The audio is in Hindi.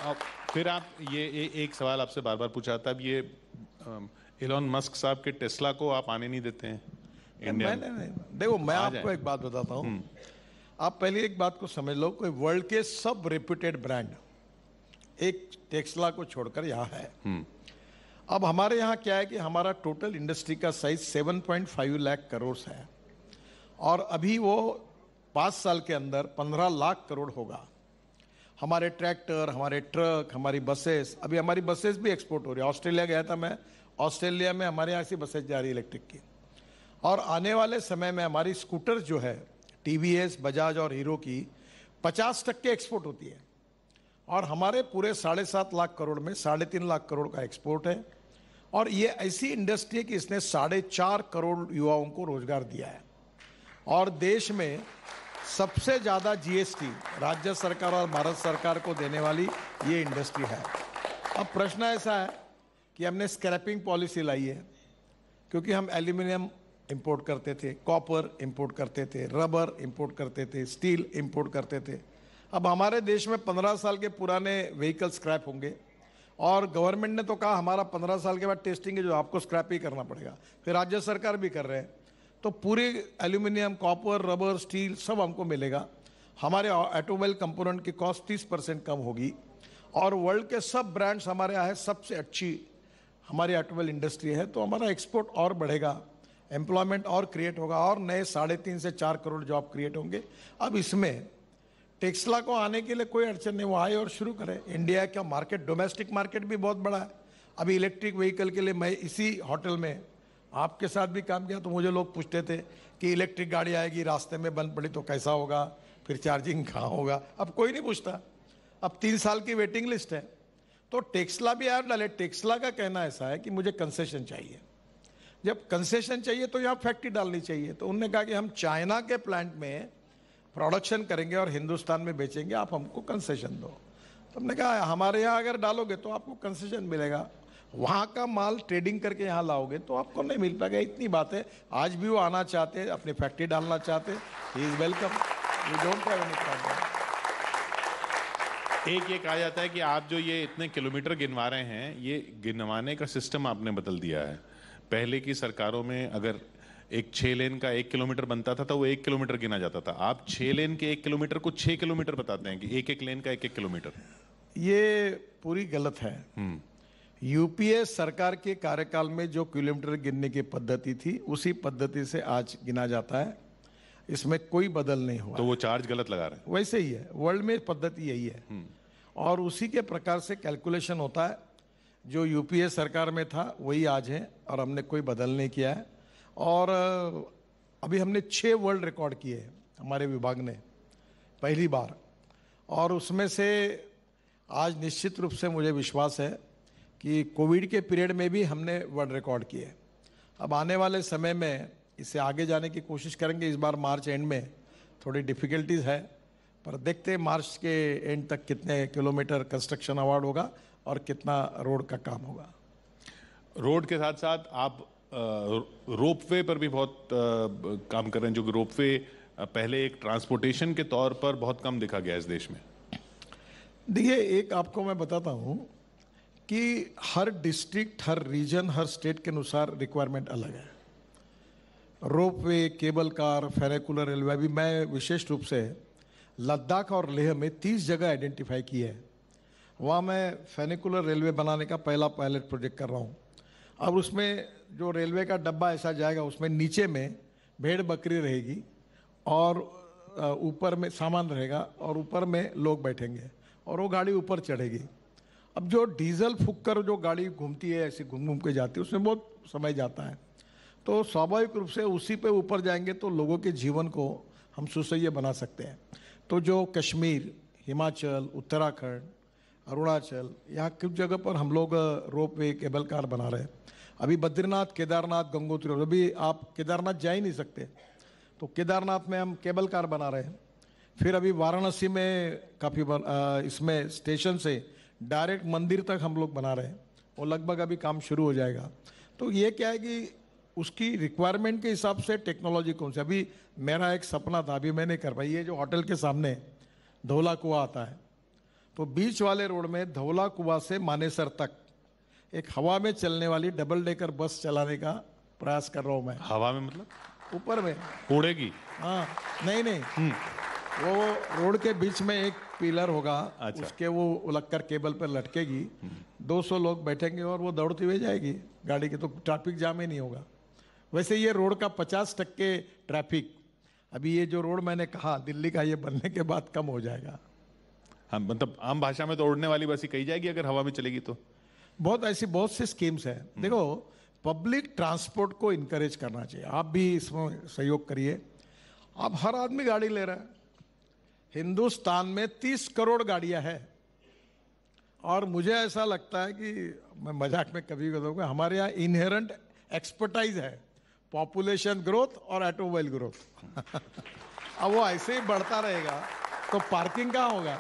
अब फिर आप एक सवाल आपसे बार बार पूछा था, अब ये इलॉन मस्क साहब के टेस्ला को आप आने नहीं देते हैं इंडिया में? नहीं, देखो मैं आपको एक बात बताता हूँ। आप पहले एक बात को समझ लो, कोई वर्ल्ड के सब रेप्यूटेड ब्रांड एक टेस्ला को छोड़कर यहाँ है। अब हमारे यहाँ क्या है कि हमारा टोटल इंडस्ट्री का साइज 7.5 लाख करोड़ है और अभी वो 5 साल के अंदर 15 लाख करोड़ होगा। हमारे ट्रैक्टर, हमारे ट्रक, हमारी बसेस, अभी हमारी बसेस भी एक्सपोर्ट हो रही है। ऑस्ट्रेलिया गया था मैं, ऑस्ट्रेलिया में हमारे यहाँ से बसेस जा रही है इलेक्ट्रिक की। और आने वाले समय में हमारी स्कूटर जो है टीवीएस, बजाज और हीरो की 50% एक्सपोर्ट होती है और हमारे पूरे 7.5 लाख करोड़ में 3.5 लाख करोड़ का एक्सपोर्ट है। और ये ऐसी इंडस्ट्री है कि इसने 4.5 करोड़ युवाओं को रोजगार दिया है और देश में सबसे ज़्यादा जीएसटी राज्य सरकार और भारत सरकार को देने वाली ये इंडस्ट्री है। अब प्रश्न ऐसा है कि हमने स्क्रैपिंग पॉलिसी लाई है क्योंकि हम एल्यूमिनियम इंपोर्ट करते थे, कॉपर इंपोर्ट करते थे, रबर इंपोर्ट करते थे, स्टील इंपोर्ट करते थे। अब हमारे देश में 15 साल के पुराने व्हीकल स्क्रैप होंगे और गवर्नमेंट ने तो कहा हमारा 15 साल के बाद टेस्टिंग है जो आपको स्क्रैप ही करना पड़ेगा। फिर राज्य सरकार भी कर रहे हैं, तो पूरी एल्यूमिनियम, कॉपर, रबर, स्टील सब हमको मिलेगा। हमारे ऑटोमोबाइल कंपोनेंट की कॉस्ट 30% कम होगी और वर्ल्ड के सब ब्रांड्स हमारे यहाँ है। सबसे अच्छी हमारी ऑटोमोबाइल इंडस्ट्री है, तो हमारा एक्सपोर्ट और बढ़ेगा, एम्प्लॉयमेंट और क्रिएट होगा और नए 3.5 से 4 करोड़ जॉब क्रिएट होंगे। अब इसमें टेस्ला को आने के लिए कोई अड़चन नहीं, वो आए और शुरू करें। इंडिया का मार्केट, डोमेस्टिक मार्केट भी बहुत बड़ा है। अभी इलेक्ट्रिक व्हीकल के लिए मैं इसी होटल में आपके साथ भी काम किया तो मुझे लोग पूछते थे कि इलेक्ट्रिक गाड़ी आएगी, रास्ते में बंद पड़ी तो कैसा होगा, फिर चार्जिंग कहाँ होगा। अब कोई नहीं पूछता, अब 3 साल की वेटिंग लिस्ट है। तो टेस्ला भी ऐड डाले। टेस्ला का कहना ऐसा है कि मुझे कंसेशन चाहिए। जब कंसेशन चाहिए तो यहाँ फैक्ट्री डालनी चाहिए। तो उन्होंने कहा कि हम चाइना के प्लांट में प्रोडक्शन करेंगे और हिंदुस्तान में बेचेंगे, आप हमको कंसेशन दो। तो हमने कहा हमारे यहाँ अगर डालोगे तो आपको कंसेशन मिलेगा, वहाँ का माल ट्रेडिंग करके यहाँ लाओगे तो आपको नहीं मिल पाएगा। इतनी बात है। आज भी वो आना चाहते हैं, अपनी फैक्ट्री डालना चाहते हैं, he is welcome, we don't have any problem. एक ये कहा जाता है कि आप जो ये इतने किलोमीटर गिनवा रहे हैं, ये गिनवाने का सिस्टम आपने बदल दिया है। पहले की सरकारों में अगर एक 6 लेन का 1 किलोमीटर बनता था तो वो 1 किलोमीटर गिना जाता था। आप 6 लेन के 1 किलोमीटर को 6 किलोमीटर बताते हैं कि एक लेन का 1 किलोमीटर। ये पूरी गलत है। यूपीए सरकार के कार्यकाल में जो किलोमीटर गिनने की पद्धति थी उसी पद्धति से आज गिना जाता है, इसमें कोई बदल नहीं हुआ। तो वो चार्ज गलत लगा रहे हैं? वैसे ही है, वर्ल्ड में पद्धति यही है और उसी के प्रकार से कैलकुलेशन होता है। जो यूपीए सरकार में था वही आज है और हमने कोई बदल नहीं किया है। और अभी हमने 6 वर्ल्ड रिकॉर्ड किए हैं हमारे विभाग ने पहली बार, और उसमें से आज निश्चित रूप से मुझे विश्वास है कि कोविड के पीरियड में भी हमने वर्ल्ड रिकॉर्ड किए। अब आने वाले समय में इससे आगे जाने की कोशिश करेंगे। इस बार मार्च एंड में थोड़ी डिफ़िकल्टीज है, पर देखते हैं मार्च के एंड तक कितने किलोमीटर कंस्ट्रक्शन अवार्ड होगा और कितना रोड का काम होगा। रोड के साथ साथ आप रोपवे पर भी बहुत काम कर रहे हैं, जो कि रोपवे पहले एक ट्रांसपोर्टेशन के तौर पर बहुत कम देखा गया इस देश में। देखिए, एक आपको मैं बताता हूँ कि हर डिस्ट्रिक्ट, हर रीजन, हर स्टेट के अनुसार रिक्वायरमेंट अलग है। रोपवे, केबल कार, फेरिकुलर रेलवे, अभी मैं विशेष रूप से लद्दाख और लेह में 30 जगह आइडेंटिफाई की है। वहाँ मैं फेरिकुलर रेलवे बनाने का पहला पायलट प्रोजेक्ट कर रहा हूँ। अब उसमें जो रेलवे का डब्बा ऐसा जाएगा, उसमें नीचे में भेड़ बकरी रहेगी और ऊपर में सामान रहेगा और ऊपर में लोग बैठेंगे और वो गाड़ी ऊपर चढ़ेगी। अब जो डीजल फूक कर जो गाड़ी घूमती है, ऐसी घूम घूम के जाती है, उसमें बहुत समय जाता है। तो स्वाभाविक रूप से उसी पे ऊपर जाएंगे तो लोगों के जीवन को हम सुसह्य बना सकते हैं। तो जो कश्मीर, हिमाचल, उत्तराखंड, अरुणाचल, यहाँ कुछ जगह पर हम लोग रोपवे, केबल कार बना रहे हैं। अभी बद्रीनाथ, केदारनाथ, गंगोत्री, अभी आप केदारनाथ जा ही नहीं सकते, तो केदारनाथ में हम केबल कार बना रहे हैं। फिर अभी वाराणसी में काफ़ी इसमें स्टेशन से डायरेक्ट मंदिर तक हम लोग बना रहे हैं, वो लगभग अभी काम शुरू हो जाएगा। तो ये क्या है कि उसकी रिक्वायरमेंट के हिसाब से टेक्नोलॉजी कौन सी। अभी मेरा एक सपना था, अभी मैं नहीं कर पाई, ये जो होटल के सामने धौला कुआं आता है, तो बीच वाले रोड में धौला कुआं से मानेसर तक एक हवा में चलने वाली डबल डेकर बस चलाने का प्रयास कर रहा हूं मैं। हवा में मतलब ऊपर में। उड़ेगी? हाँ, नहीं, वो रोड के बीच में एक पिलर होगा। अच्छा। उसके वो उलटकर केबल पर लटकेगी, 200 लोग बैठेंगे और वो दौड़ती हुई जाएगी गाड़ी की, तो ट्रैफिक जाम ही नहीं होगा। वैसे ये रोड का 50% ट्रैफिक अभी ये जो रोड मैंने कहा दिल्ली का, ये बनने के बाद कम हो जाएगा। हाँ, मतलब आम भाषा में तो उड़ने वाली बस ही कही जाएगी अगर हवा में चलेगी तो। बहुत सी स्कीम्स है। देखो, पब्लिक ट्रांसपोर्ट को इनकरेज करना चाहिए, आप भी इसमें सहयोग करिए। अब हर आदमी गाड़ी ले रहा है। हिंदुस्तान में 30 करोड़ गाड़ियां हैं और मुझे ऐसा लगता है कि मैं मजाक में कभी कहूँगा, हमारे यहाँ इनहेरेंट एक्सपर्टाइज है पॉपुलेशन ग्रोथ और ऑटोमोबाइल ग्रोथ। अब वो ऐसे ही बढ़ता रहेगा तो पार्किंग कहाँ होगा?